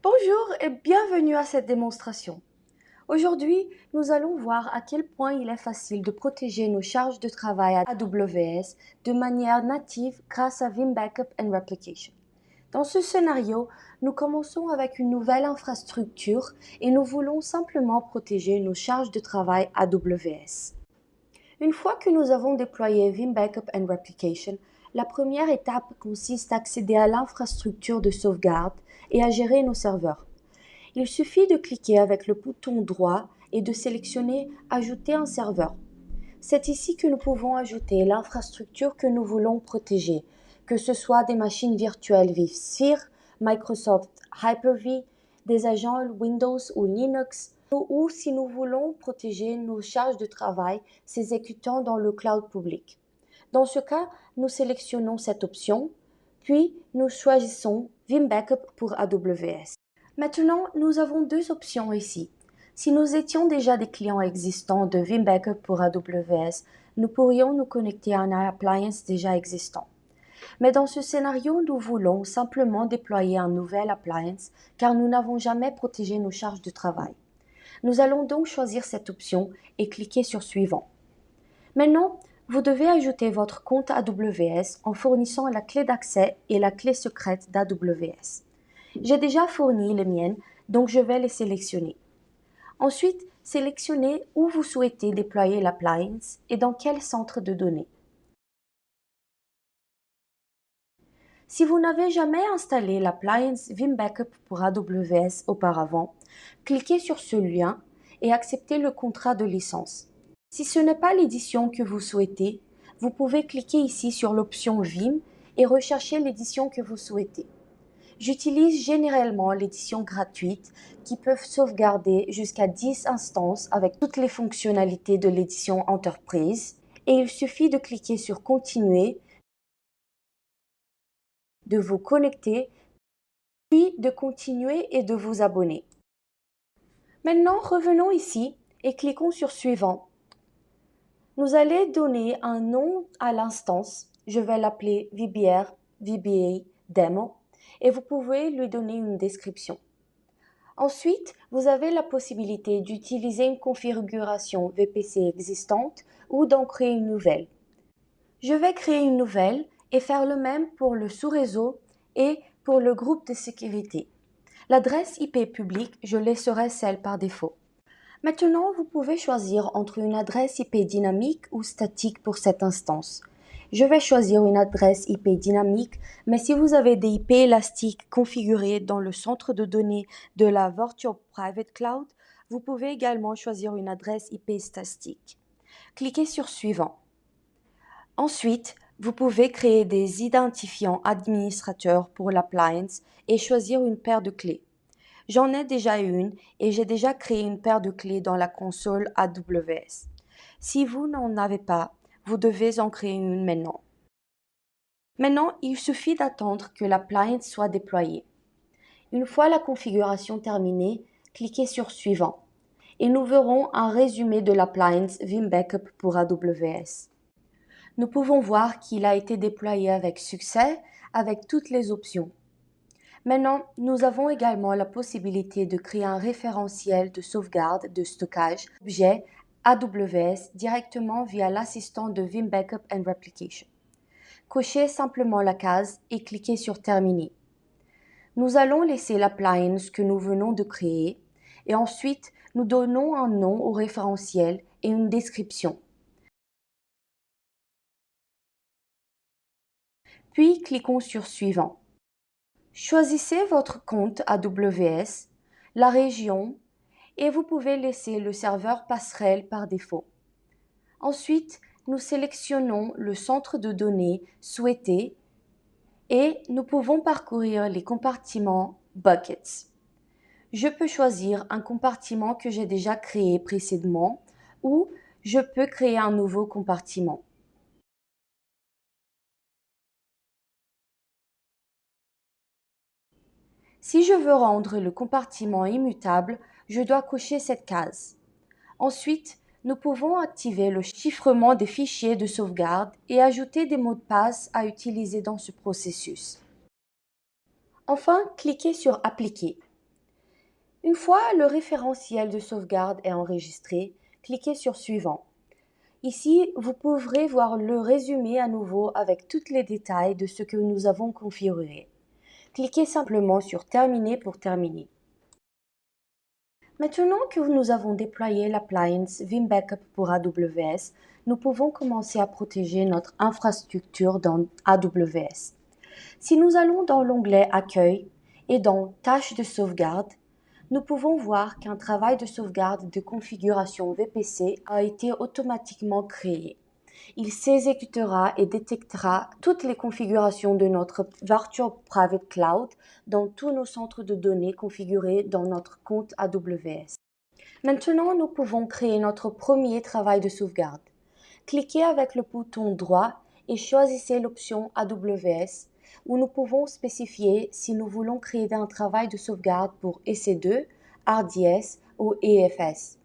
Bonjour et bienvenue à cette démonstration. Aujourd'hui, nous allons voir à quel point il est facile de protéger nos charges de travail à AWS de manière native grâce à Vim Backup and Replication. Dans ce scénario, nous commençons avec une nouvelle infrastructure et nous voulons simplement protéger nos charges de travail AWS. Une fois que nous avons déployé Vim Backup and Replication, la première étape consiste à accéder à l'infrastructure de sauvegarde et à gérer nos serveurs. Il suffit de cliquer avec le bouton droit et de sélectionner Ajouter un serveur. C'est ici que nous pouvons ajouter l'infrastructure que nous voulons protéger, que ce soit des machines virtuelles vSphere, Microsoft Hyper-V, des agents Windows ou Linux, ou si nous voulons protéger nos charges de travail s'exécutant dans le cloud public. Dans ce cas, nous sélectionnons cette option, puis nous choisissons Vim Backup pour AWS. Maintenant, nous avons deux options ici. Si nous étions déjà des clients existants de Vim Backup pour AWS, nous pourrions nous connecter à un appliance déjà existant. Mais dans ce scénario, nous voulons simplement déployer un nouvel appliance car nous n'avons jamais protégé nos charges de travail. Nous allons donc choisir cette option et cliquer sur Suivant. Maintenant, vous devez ajouter votre compte AWS en fournissant la clé d'accès et la clé secrète d'AWS. J'ai déjà fourni les miennes, donc je vais les sélectionner. Ensuite, sélectionnez où vous souhaitez déployer l'appliance et dans quel centre de données. Si vous n'avez jamais installé l'appliance Vim Backup pour AWS auparavant, cliquez sur ce lien et acceptez le contrat de licence. Si ce n'est pas l'édition que vous souhaitez, vous pouvez cliquer ici sur l'option Vim et rechercher l'édition que vous souhaitez. J'utilise généralement l'édition gratuite qui peuvent sauvegarder jusqu'à 10 instances avec toutes les fonctionnalités de l'édition Enterprise et il suffit de cliquer sur Continuer, de vous connecter, puis de continuer et de vous abonner. Maintenant, revenons ici et cliquons sur Suivant. Nous allons donner un nom à l'instance. Je vais l'appeler VBR, VBA, Demo et vous pouvez lui donner une description. Ensuite, vous avez la possibilité d'utiliser une configuration VPC existante ou d'en créer une nouvelle. Je vais créer une nouvelle et faire le même pour le sous-réseau et pour le groupe de sécurité. L'adresse IP publique, je laisserai celle par défaut. Maintenant, vous pouvez choisir entre une adresse IP dynamique ou statique pour cette instance. Je vais choisir une adresse IP dynamique, mais si vous avez des IP élastiques configurées dans le centre de données de la Virtual Private Cloud, vous pouvez également choisir une adresse IP statique. Cliquez sur Suivant. Ensuite, vous pouvez créer des identifiants administrateurs pour l'appliance et choisir une paire de clés. J'en ai déjà une et j'ai déjà créé une paire de clés dans la console AWS. Si vous n'en avez pas, vous devez en créer une maintenant. Maintenant, il suffit d'attendre que l'appliance soit déployée. Une fois la configuration terminée, cliquez sur Suivant et nous verrons un résumé de l'appliance Vim Backup pour AWS. Nous pouvons voir qu'il a été déployé avec succès avec toutes les options. Maintenant, nous avons également la possibilité de créer un référentiel de sauvegarde de stockage objet AWS directement via l'assistant de Vim Backup and Replication. Cochez simplement la case et cliquez sur Terminer. Nous allons laisser l'appliance que nous venons de créer et ensuite nous donnons un nom au référentiel et une description. Puis cliquons sur Suivant. Choisissez votre compte AWS, la région et vous pouvez laisser le serveur passerelle par défaut. Ensuite, nous sélectionnons le centre de données souhaité et nous pouvons parcourir les compartiments Buckets. Je peux choisir un compartiment que j'ai déjà créé précédemment ou je peux créer un nouveau compartiment. Si je veux rendre le compartiment immutable, je dois cocher cette case. Ensuite, nous pouvons activer le chiffrement des fichiers de sauvegarde et ajouter des mots de passe à utiliser dans ce processus. Enfin, cliquez sur Appliquer. Une fois le référentiel de sauvegarde est enregistré, cliquez sur Suivant. Ici, vous pourrez voir le résumé à nouveau avec tous les détails de ce que nous avons configuré. Cliquez simplement sur Terminer pour terminer. Maintenant que nous avons déployé l'appliance Vim Backup pour AWS, nous pouvons commencer à protéger notre infrastructure dans AWS. Si nous allons dans l'onglet Accueil et dans Tâches de sauvegarde, nous pouvons voir qu'un travail de sauvegarde de configuration VPC a été automatiquement créé. Il s'exécutera et détectera toutes les configurations de notre Virtual Private Cloud dans tous nos centres de données configurés dans notre compte AWS. Maintenant, nous pouvons créer notre premier travail de sauvegarde. Cliquez avec le bouton droit et choisissez l'option AWS où nous pouvons spécifier si nous voulons créer un travail de sauvegarde pour EC2, RDS ou EFS.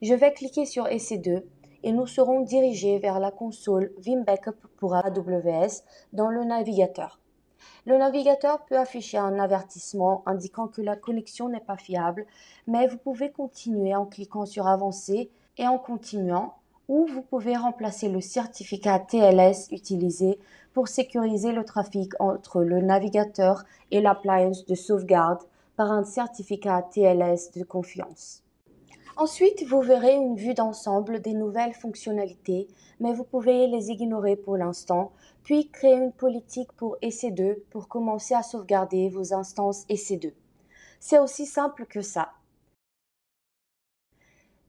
Je vais cliquer sur EC2 et nous serons dirigés vers la console Vim Backup pour AWS dans le navigateur. Le navigateur peut afficher un avertissement indiquant que la connexion n'est pas fiable, mais vous pouvez continuer en cliquant sur Avancer et en continuant, ou vous pouvez remplacer le certificat TLS utilisé pour sécuriser le trafic entre le navigateur et l'appliance de sauvegarde par un certificat TLS de confiance. Ensuite, vous verrez une vue d'ensemble des nouvelles fonctionnalités, mais vous pouvez les ignorer pour l'instant, puis créer une politique pour EC2 pour commencer à sauvegarder vos instances EC2. C'est aussi simple que ça.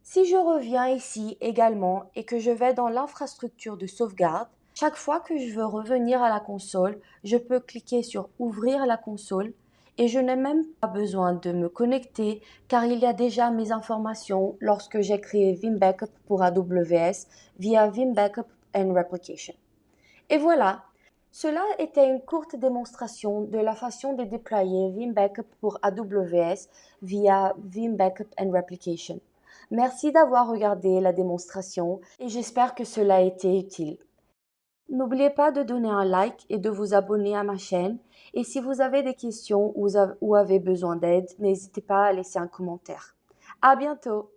Si je reviens ici également et que je vais dans l'infrastructure de sauvegarde, chaque fois que je veux revenir à la console, je peux cliquer sur Ouvrir la console et je n'ai même pas besoin de me connecter car il y a déjà mes informations lorsque j'ai créé Vim Backup pour AWS via Vim Backup and Replication. Et voilà, cela était une courte démonstration de la façon de déployer Vim Backup pour AWS via Vim Backup and Replication. Merci d'avoir regardé la démonstration et j'espère que cela a été utile. N'oubliez pas de donner un like et de vous abonner à ma chaîne. Et si vous avez des questions ou avez besoin d'aide, n'hésitez pas à laisser un commentaire. À bientôt!